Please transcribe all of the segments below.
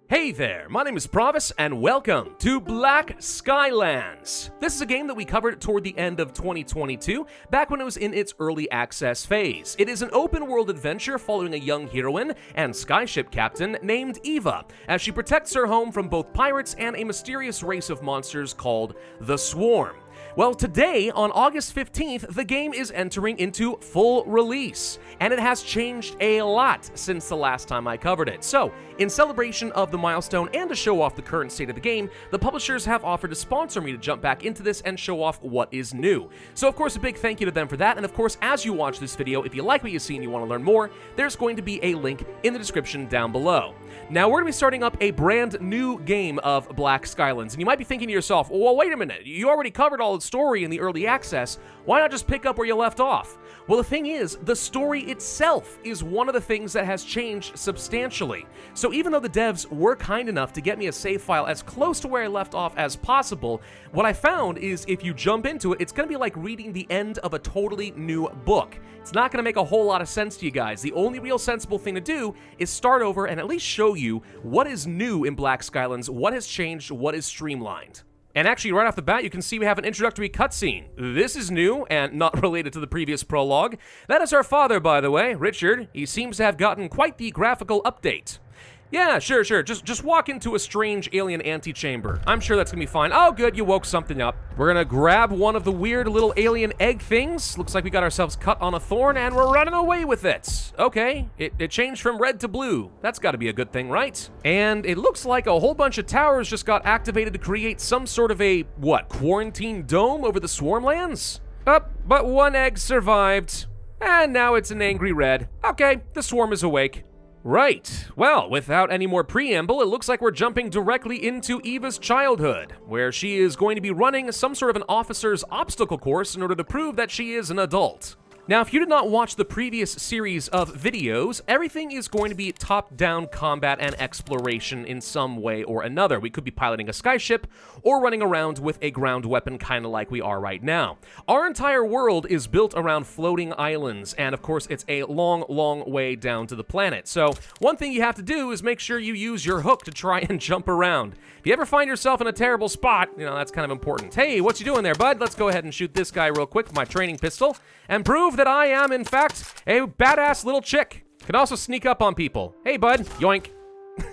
Hey there, my name is Pravus, and welcome to Black Skylands. This is a game that we covered toward the end of 2022, back when it was in its early access phase. It is an open-world adventure following a young heroine and skyship captain named Eva, as she protects her home from both pirates and a mysterious race of monsters called the Swarm. Well, today, on August 15th, the game is entering into full release, and it has changed a lot since the last time I covered it. So, in celebration of the milestone and to show off the current state of the game, the publishers have offered to sponsor me to jump back into this and show off what is new. So, of course, a big thank you to them for that, and of course, as you watch this video, if you like what you see and you want to learn more, there's going to be a link in the description down below. Now, we're going to be starting up a brand new game of Black Skylands, and you might be thinking to yourself, well, wait a minute, you already covered all the story in the early access, why not just pick up where you left off? Well, the thing is, the story itself is one of the things that has changed substantially. So even though the devs were kind enough to get me a save file as close to where I left off as possible, what I found is if you jump into it, it's going to be like reading the end of a totally new book. It's not going to make a whole lot of sense to you guys. The only real sensible thing to do is start over and at least show you what is new in Black Skylands, what has changed, what is streamlined. And actually, right off the bat, you can see we have an introductory cutscene. This is new and not related to the previous prologue. That is our father, by the way, Richard. He seems to have gotten quite the graphical update. Yeah, sure. Just walk into a strange alien antechamber. I'm sure that's gonna be fine. Oh, good, you woke something up. We're gonna grab one of the weird little alien egg things. Looks like we got ourselves cut on a thorn, and we're running away with it. Okay, it changed from red to blue. That's gotta be a good thing, right? And it looks like a whole bunch of towers just got activated to create some sort of a, quarantine dome over the Swarmlands? But one egg survived. And now it's an angry red. Okay, the swarm is awake. Right. Well, without any more preamble, it looks like we're jumping directly into Eva's childhood, where she is going to be running some sort of an officer's obstacle course in order to prove that she is an adult. Now, if you did not watch the previous series of videos, everything is going to be top-down combat and exploration in some way or another. We could be piloting a skyship or running around with a ground weapon, kind of like we are right now. Our entire world is built around floating islands, and of course, it's a long, long way down to the planet. So, one thing you have to do is make sure you use your hook to try and jump around. If you ever find yourself in a terrible spot, that's kind of important. Hey, what you doing there, bud? Let's go ahead and shoot this guy real quick with my training pistol and prove that I am, in fact, a badass little chick. Can also sneak up on people. Hey, bud. Yoink.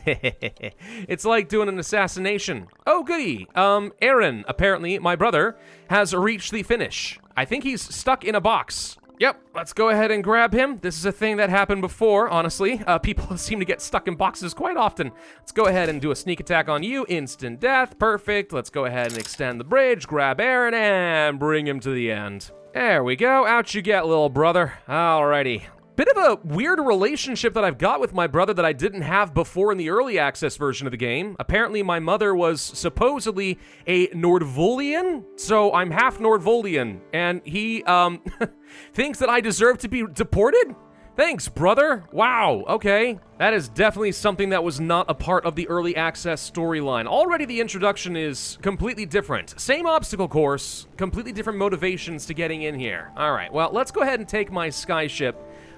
It's like doing an assassination. Oh, goody. Aaron, apparently, my brother, has reached the finish. I think he's stuck in a box. Yep, let's go ahead and grab him. This is a thing that happened before, honestly. People seem to get stuck in boxes quite often. Let's go ahead and do a sneak attack on you. Instant death. Perfect. Let's go ahead and extend the bridge, grab Aaron, and bring him to the end. There we go. Out you get, little brother. Alrighty. Bit of a weird relationship that I've got with my brother that I didn't have before in the early access version of the game. Apparently, my mother was supposedly a Nordvolian, so I'm half Nordvolian, and he, thinks that I deserve to be deported? Thanks, brother. Wow, okay. That is definitely something that was not a part of the early access storyline. Already the introduction is completely different. Same obstacle course, completely different motivations to getting in here. All right, well, let's go ahead and take my skyship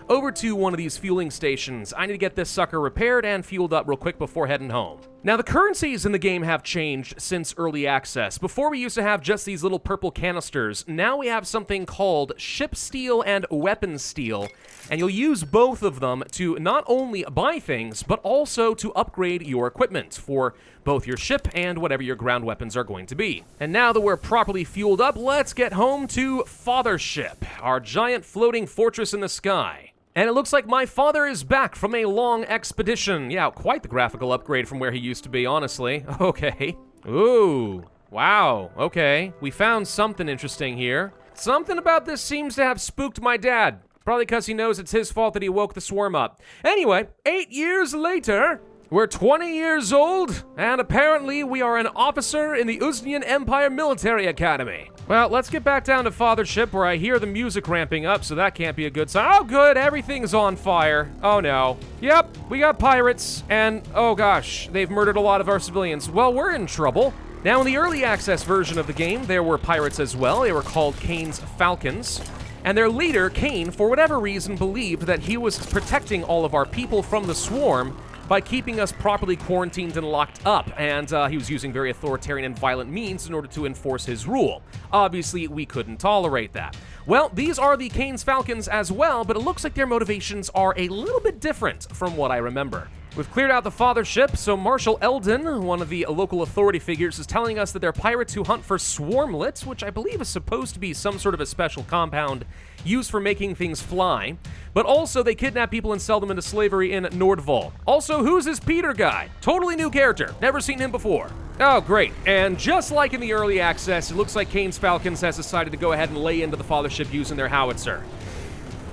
over to one of these fueling stations. I need to get this sucker repaired and fueled up real quick before heading home. Now, the currencies in the game have changed since early access. Before, we used to have just these little purple canisters. Now we have something called ship steel and weapon steel, and you'll use both of them to not only buy things, but also to upgrade your equipment for both your ship and whatever your ground weapons are going to be. And now that we're properly fueled up, let's get home to Fathership, our giant floating fortress in the sky. And it looks like my father is back from a long expedition. Yeah, quite the graphical upgrade from where he used to be, honestly. Okay. Ooh, wow, okay. We found something interesting here. Something about this seems to have spooked my dad. Probably because he knows it's his fault that he woke the swarm up. Anyway, 8 years later, we're 20 years old, and apparently we are an officer in the Uznian Empire Military Academy. Well, let's get back down to Fathership, where I hear the music ramping up, so that can't be a good sign. Oh, good, everything's on fire. Oh, no. Yep, we got pirates, and oh gosh, they've murdered a lot of our civilians. Well, we're in trouble. Now, in the early access version of the game, there were pirates as well. They were called Kane's Falcons. And their leader, Kane, for whatever reason, believed that he was protecting all of our people from the swarm by keeping us properly quarantined and locked up, and he was using very authoritarian and violent means in order to enforce his rule. Obviously, we couldn't tolerate that. Well, these are the Kane's Falcons as well, but it looks like their motivations are a little bit different from what I remember. We've cleared out the father ship, so Marshal Eldon, one of the local authority figures, is telling us that they're pirates who hunt for swarmlets, which I believe is supposed to be some sort of a special compound used for making things fly. But also, they kidnap people and sell them into slavery in Nordval. Also, who's this Peter guy? Totally new character. Never seen him before. Oh, great. And just like in the early access, it looks like Kane's Falcons has decided to go ahead and lay into the father ship using their howitzer.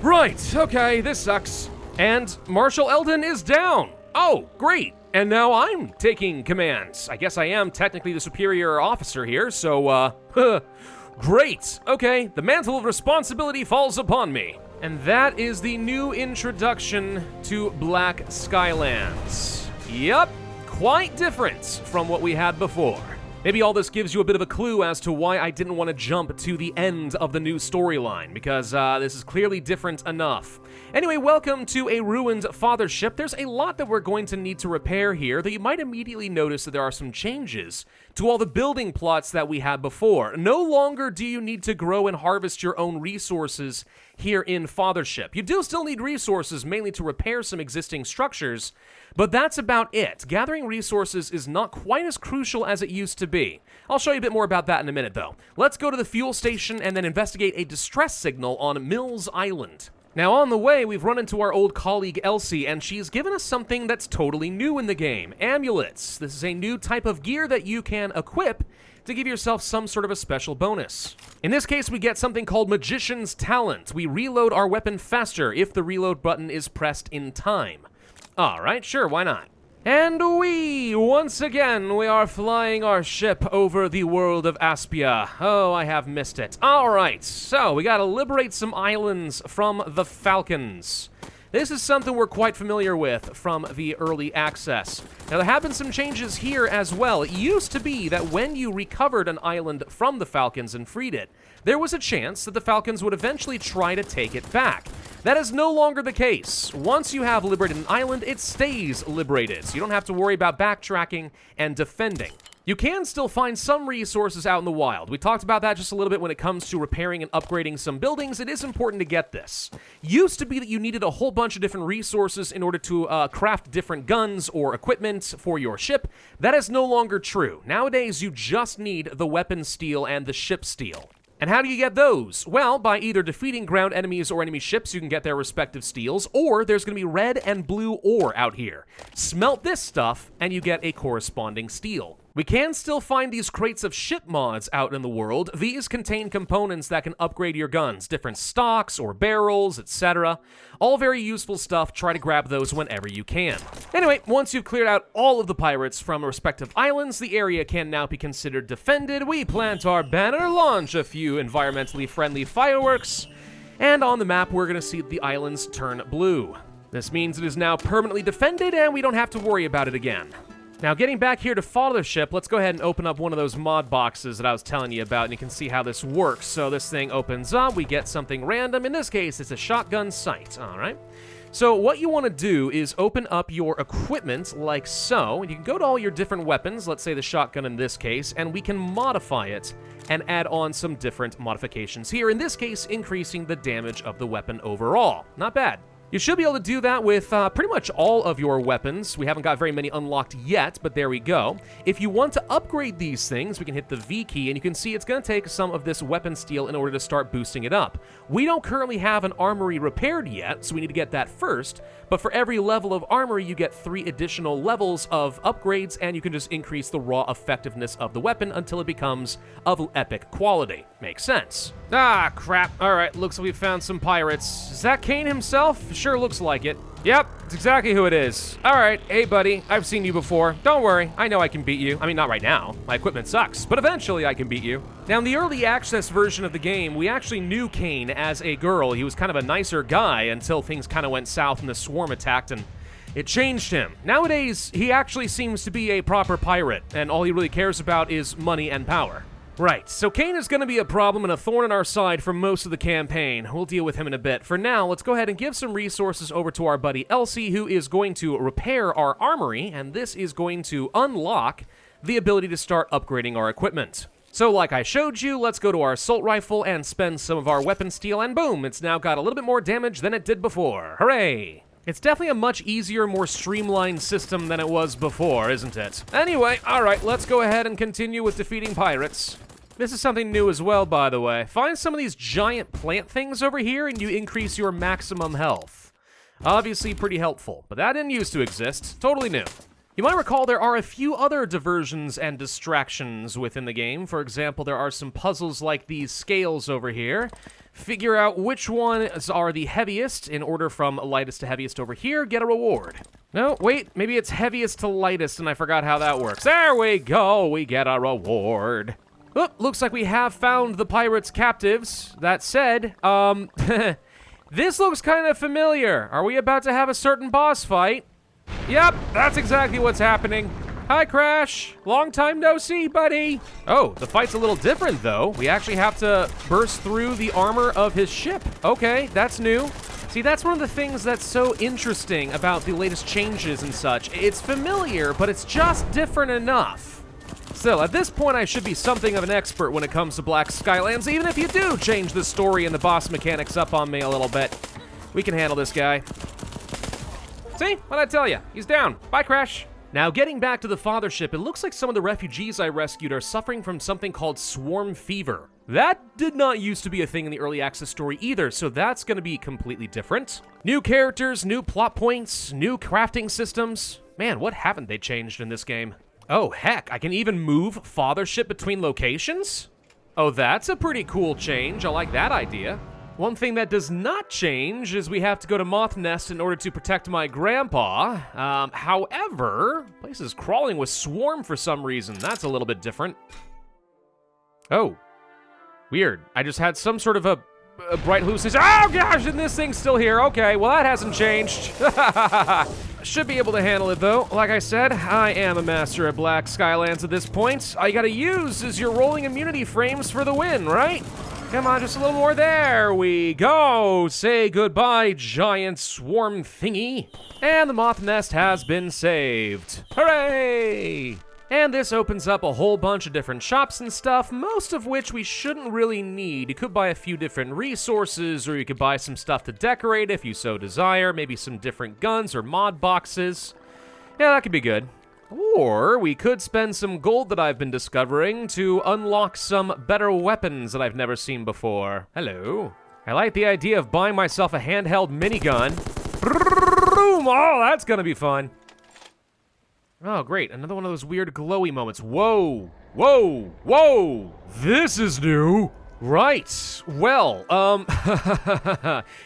Right, okay, this sucks. And Marshal Eldon is down. Oh, great. And now I'm taking commands. I guess I am technically the superior officer here, so, great. Okay, the mantle of responsibility falls upon me. And that is the new introduction to Black Skylands. Yup, quite different from what we had before. Maybe all this gives you a bit of a clue as to why I didn't want to jump to the end of the new storyline, because this is clearly different enough. Anyway, welcome to a ruined father ship. There's a lot that we're going to need to repair here, though you might immediately notice that there are some changes to all the building plots that we had before. No longer do you need to grow and harvest your own resources here in Fathership. You do still need resources, mainly to repair some existing structures, but that's about it. Gathering resources is not quite as crucial as it used to be. I'll show you a bit more about that in a minute, though. Let's go to the fuel station and then investigate a distress signal on Mills Island. Now, on the way, we've run into our old colleague Elsie, and she's given us something that's totally new in the game, Amulets. This is a new type of gear that you can equip to give yourself some sort of a special bonus. In this case, we get something called Magician's Talent. We reload our weapon faster if the reload button is pressed in time. Alright, sure, why not? And once again, we are flying our ship over the world of Aspia. Oh, I have missed it. Alright, so we gotta liberate some islands from the Falcons. This is something we're quite familiar with from the early access. Now, there have been some changes here as well. It used to be that when you recovered an island from the Falcons and freed it, there was a chance that the Falcons would eventually try to take it back. That is no longer the case. Once you have liberated an island, it stays liberated, so you don't have to worry about backtracking and defending. You can still find some resources out in the wild. We talked about that just a little bit when it comes to repairing and upgrading some buildings. It is important to get this. Used to be that you needed a whole bunch of different resources in order to craft different guns or equipment for your ship. That is no longer true. Nowadays, you just need the weapon steel and the ship steel. And how do you get those? Well, by either defeating ground enemies or enemy ships, you can get their respective steels, or there's going to be red and blue ore out here. Smelt this stuff, and you get a corresponding steel. We can still find these crates of ship mods out in the world. These contain components that can upgrade your guns, different stocks or barrels, etc. All very useful stuff. Try to grab those whenever you can. Anyway, once you've cleared out all of the pirates from respective islands, the area can now be considered defended. We plant our banner, launch a few environmentally friendly fireworks, and on the map we're going to see the islands turn blue. This means it is now permanently defended and we don't have to worry about it again. Now, getting back here to Fathership, let's go ahead and open up one of those mod boxes that I was telling you about, and you can see how this works. So this thing opens up, we get something random. In this case, it's a shotgun sight, all right? So what you want to do is open up your equipment like so, and you can go to all your different weapons, let's say the shotgun in this case, and we can modify it and add on some different modifications here. In this case, increasing the damage of the weapon overall. Not bad. You should be able to do that with pretty much all of your weapons. We haven't got very many unlocked yet, but there we go. If you want to upgrade these things, we can hit the V key, and you can see it's going to take some of this weapon steel in order to start boosting it up. We don't currently have an armory repaired yet, so we need to get that first, but for every level of armory, you get 3 additional levels of upgrades, and you can just increase the raw effectiveness of the weapon until it becomes of epic quality. Makes sense. Ah, crap. All right, looks like we found some pirates. Is that Kane himself? Sure looks like it. Yep, it's exactly who it is. All right, hey buddy, I've seen you before. Don't worry, I know I can beat you. I mean, not right now. My equipment sucks, but eventually I can beat you. Now, in the early access version of the game, we actually knew Kane as a girl. He was kind of a nicer guy until things kind of went south and the swarm attacked and it changed him. Nowadays, he actually seems to be a proper pirate, and all he really cares about is money and power. Right, so Kane is going to be a problem and a thorn in our side for most of the campaign. We'll deal with him in a bit. For now, let's go ahead and give some resources over to our buddy Elsie, who is going to repair our armory, and this is going to unlock the ability to start upgrading our equipment. So like I showed you, let's go to our assault rifle and spend some of our weapon steel, and boom, it's now got a little bit more damage than it did before. Hooray! It's definitely a much easier, more streamlined system than it was before, isn't it? Anyway, alright, let's go ahead and continue with defeating pirates. This is something new as well, by the way. Find some of these giant plant things over here and you increase your maximum health. Obviously pretty helpful, but that didn't used to exist. Totally new. You might recall there are a few other diversions and distractions within the game. For example, there are some puzzles like these scales over here. Figure out which ones are the heaviest in order from lightest to heaviest over here, get a reward. No, wait, maybe it's heaviest to lightest and I forgot how that works. There we go, we get a reward. Oh, looks like we have found the pirates' captives. That said, this looks kind of familiar. Are we about to have a certain boss fight? Yep, that's exactly what's happening. Hi, Crash. Long time no see, buddy. Oh, the fight's a little different, though. We actually have to burst through the armor of his ship. Okay, that's new. See, that's one of the things that's so interesting about the latest changes and such. It's familiar, but it's just different enough. Still, at this point, I should be something of an expert when it comes to Black Skylands, even if you do change the story and the boss mechanics up on me a little bit. We can handle this guy. See? What'd I tell you? He's down. Bye, Crash. Now, getting back to the father ship, it looks like some of the refugees I rescued are suffering from something called swarm fever. That did not used to be a thing in the early access story either, so that's going to be completely different. New characters, new plot points, new crafting systems. Man, what haven't they changed in this game? Oh, heck, I can even move father ship between locations? Oh, that's a pretty cool change. I like that idea. One thing that does not change is we have to go to Moth Nest in order to protect my grandpa. However, the place is crawling with swarm for some reason. That's a little bit different. Oh, weird. I just had some sort of a bright hallucination. Oh gosh, and this thing's still here. Okay, well that hasn't changed. Should be able to handle it though. Like I said, I am a master at Black Skylands at this point. All you gotta use is your rolling immunity frames for the win, right? Come on, just a little more. There we go. Say goodbye, giant swarm thingy. And the Moth Nest has been saved. Hooray! And this opens up a whole bunch of different shops and stuff, most of which we shouldn't really need. You could buy a few different resources, or you could buy some stuff to decorate if you so desire, maybe some different guns or mod boxes. Yeah, that could be good. Or we could spend some gold that I've been discovering to unlock some better weapons that I've never seen before. Hello. I like the idea of buying myself a handheld minigun. Oh, that's gonna be fun. Oh, great. Another one of those weird glowy moments. Whoa. Whoa. Whoa. This is new. Right. Well,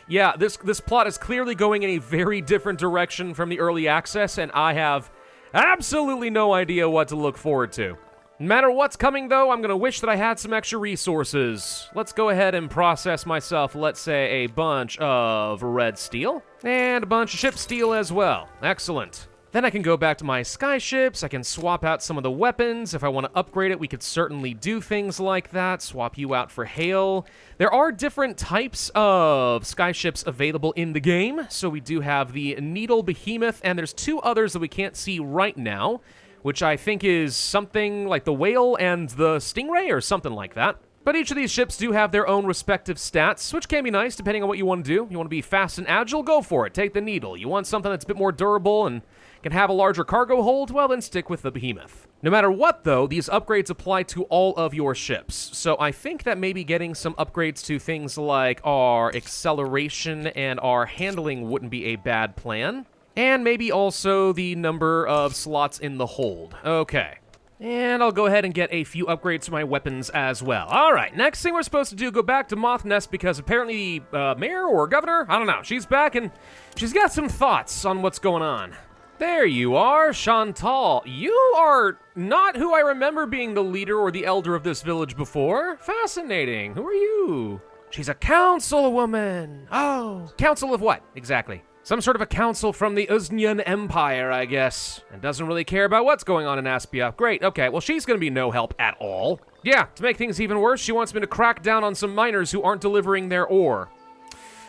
yeah, this plot is clearly going in a very different direction from the early access, and I have absolutely no idea what to look forward to. No matter what's coming, though, I'm going to wish that I had some extra resources. Let's go ahead and process myself, let's say, a bunch of red steel, and a bunch of ship steel as well. Excellent. Then I can go back to my skyships, I can swap out some of the weapons. If I want to upgrade it, we could certainly do things like that. Swap you out for hail. There are different types of skyships available in the game. So we do have the Needle Behemoth, and there's two others that we can't see right now, which I think is something like the Whale and the Stingray or something like that. But each of these ships do have their own respective stats, which can be nice depending on what you want to do. You want to be fast and agile? Go for it. Take the Needle. You want something that's a bit more durable and can have a larger cargo hold? Well, then stick with the Behemoth. No matter what, though, these upgrades apply to all of your ships. So I think that maybe getting some upgrades to things like our acceleration and our handling wouldn't be a bad plan. And maybe also the number of slots in the hold. Okay. And I'll go ahead and get a few upgrades to my weapons as well. All right, next thing we're supposed to do, go back to Moth Nest because apparently mayor or governor, I don't know, she's back and she's got some thoughts on what's going on. There you are, Chantal. You are not who I remember being the leader or the elder of this village before. Fascinating. Who are you? She's a councilwoman. Oh, council of what, exactly? Some sort of a council from the Uznian Empire, I guess. And doesn't really care about what's going on in Aspia. Great, okay, well she's gonna be no help at all. Yeah, to make things even worse, she wants me to crack down on some miners who aren't delivering their ore.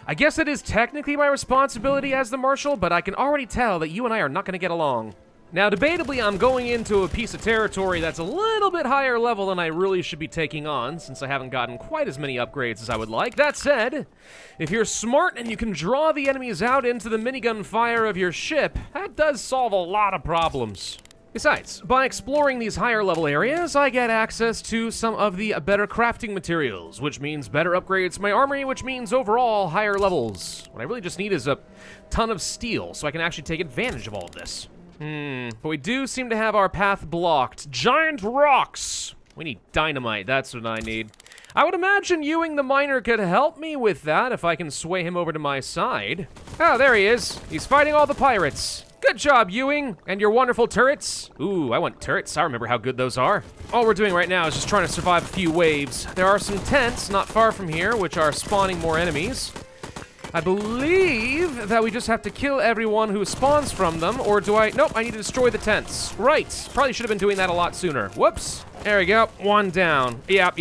I guess it is technically my responsibility as the marshal, but I can already tell that you and I are not going to get along. Now, debatably, I'm going into a piece of territory that's a little bit higher level than I really should be taking on, since I haven't gotten quite as many upgrades as I would like. That said, if you're smart and you can draw the enemies out into the minigun fire of your ship, that does solve a lot of problems. Besides, by exploring these higher level areas, I get access to some of the better crafting materials, which means better upgrades to my armory, which means overall higher levels. What I really just need is a ton of steel, so I can actually take advantage of all of this. But we do seem to have our path blocked. Giant rocks! We need dynamite, that's what I need. I would imagine Ewing the miner could help me with that if I can sway him over to my side. Oh, there he is. He's fighting all the pirates. Good job, Ewing, and your wonderful turrets. Ooh, I want turrets. I remember how good those are. All we're doing right now is just trying to survive a few waves. There are some tents not far from here, which are spawning more enemies. I believe that we just have to kill everyone who spawns from them, or do I? Nope, I need to destroy the tents. Right, probably should have been doing that a lot sooner. Whoops. There we go, one down. Yep.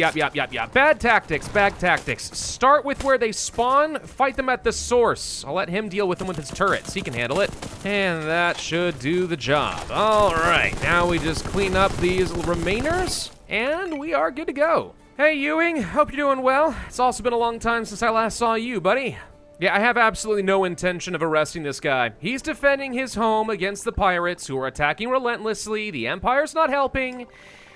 Bad tactics, bad tactics. Start with where they spawn, fight them at the source. I'll let him deal with them with his turrets. He can handle it. And that should do the job. All right, now we just clean up these remainers, and we are good to go. Hey, Ewing, hope you're doing well. It's also been a long time since I last saw you, buddy. Yeah, I have absolutely no intention of arresting this guy. He's defending his home against the pirates who are attacking relentlessly. The Empire's not helping.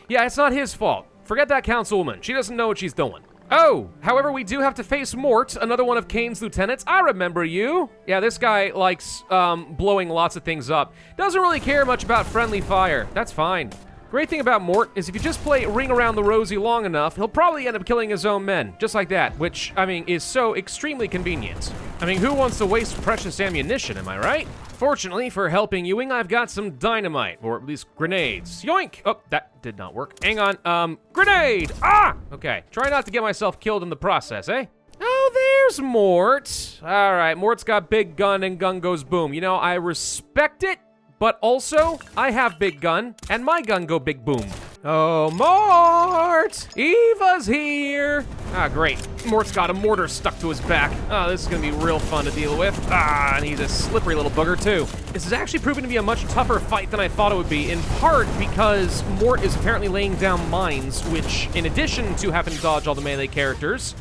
Yeah, it's not his fault. Forget that councilwoman. She doesn't know what she's doing. Oh, however, we do have to face Mort, another one of Kane's lieutenants. I remember you. Yeah, this guy likes blowing lots of things up. Doesn't really care much about friendly fire. That's fine. Great thing about Mort is if you just play Ring Around the Rosie long enough, he'll probably end up killing his own men, just like that, which, I mean, is so extremely convenient. I mean, who wants to waste precious ammunition, am I right? Fortunately for helping Ewing, I've got some dynamite, or at least grenades. Yoink! Oh, that did not work. Hang on, grenade! Ah! Okay, try not to get myself killed in the process, eh? Oh, there's Mort. All right, Mort's got big gun and gun goes boom. You know, I respect it. But also, I have big gun, and my gun go big boom. Oh, Mort! Eva's here! Ah, great. Mort's got a mortar stuck to his back. Oh, this is gonna be real fun to deal with. Ah, and he's a slippery little bugger, too. This is actually proving to be a much tougher fight than I thought it would be, in part because Mort is apparently laying down mines, which, in addition to having to dodge all the melee characters,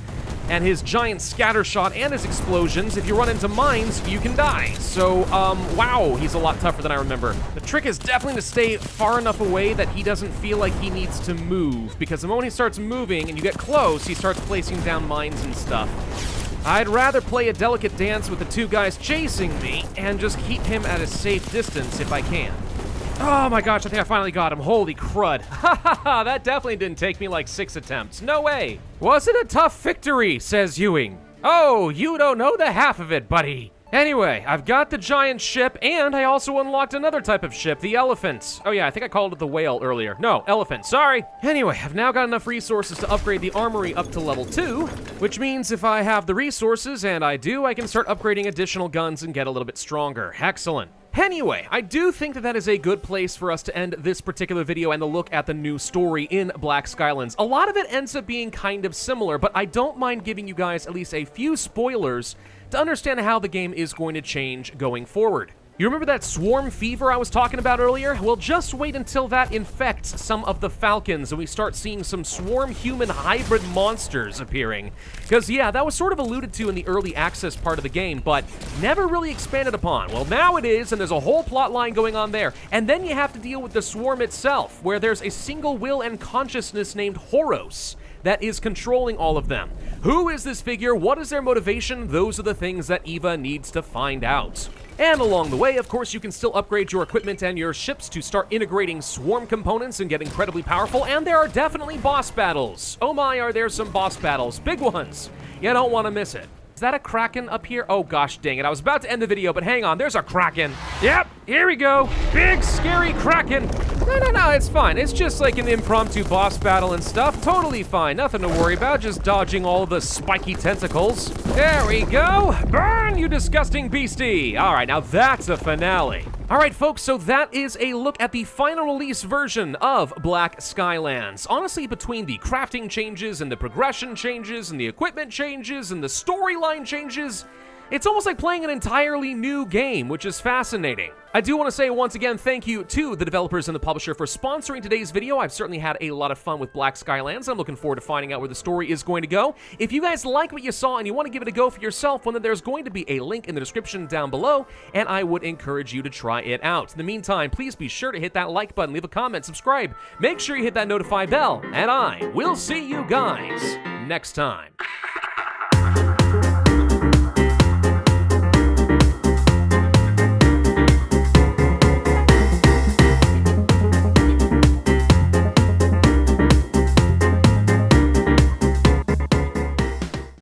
and his giant scatter shot and his explosions, if you run into mines, you can die. So, wow, he's a lot tougher than I remember. The trick is definitely to stay far enough away that he doesn't feel like he needs to move, because the moment he starts moving and you get close, he starts placing down mines and stuff. I'd rather play a delicate dance with the two guys chasing me and just keep him at a safe distance if I can. Oh my gosh, I think I finally got him. Holy crud. Ha ha ha, that definitely didn't take me like 6 attempts. No way. Was it a tough victory, says Ewing. Oh, you don't know the half of it, buddy. Anyway, I've got the giant ship, and I also unlocked another type of ship, the elephant. Oh yeah, I think I called it the whale earlier. No, elephant, sorry. Anyway, I've now got enough resources to upgrade the armory up to level 2, which means if I have the resources, and I do, I can start upgrading additional guns and get a little bit stronger. Excellent. Anyway, I do think that is a good place for us to end this particular video and the look at the new story in Black Skylands. A lot of it ends up being kind of similar, but I don't mind giving you guys at least a few spoilers to understand how the game is going to change going forward. You remember that swarm fever I was talking about earlier? Well, just wait until that infects some of the falcons and we start seeing some swarm human hybrid monsters appearing. Because, yeah, that was sort of alluded to in the early access part of the game, but never really expanded upon. Well, now it is, and there's a whole plot line going on there. And then you have to deal with the swarm itself, where there's a single will and consciousness named Horos that is controlling all of them. Who is this figure? What is their motivation? Those are the things that Eva needs to find out. And along the way, of course, you can still upgrade your equipment and your ships to start integrating swarm components and get incredibly powerful, and there are definitely boss battles. Oh my, are there some boss battles. Big ones. You don't want to miss it. Is that a kraken up here? Oh gosh dang it, I was about to end the video, but hang on, there's a kraken. Yep, here we go. Big, scary kraken. No, it's fine. It's just like an impromptu boss battle and stuff. Totally fine, nothing to worry about, just dodging all the spiky tentacles. There we go. Burn, you disgusting beastie. All right, now that's a finale. Alright folks, so that is a look at the final release version of Black Skylands. Honestly, between the crafting changes and the progression changes and the equipment changes and the storyline changes, it's almost like playing an entirely new game, which is fascinating. I do want to say once again thank you to the developers and the publisher for sponsoring today's video. I've certainly had a lot of fun with Black Skylands. I'm looking forward to finding out where the story is going to go. If you guys like what you saw and you want to give it a go for yourself, well, then there's going to be a link in the description down below, and I would encourage you to try it out. In the meantime, please be sure to hit that like button, leave a comment, subscribe, make sure you hit that notify bell, and I will see you guys next time.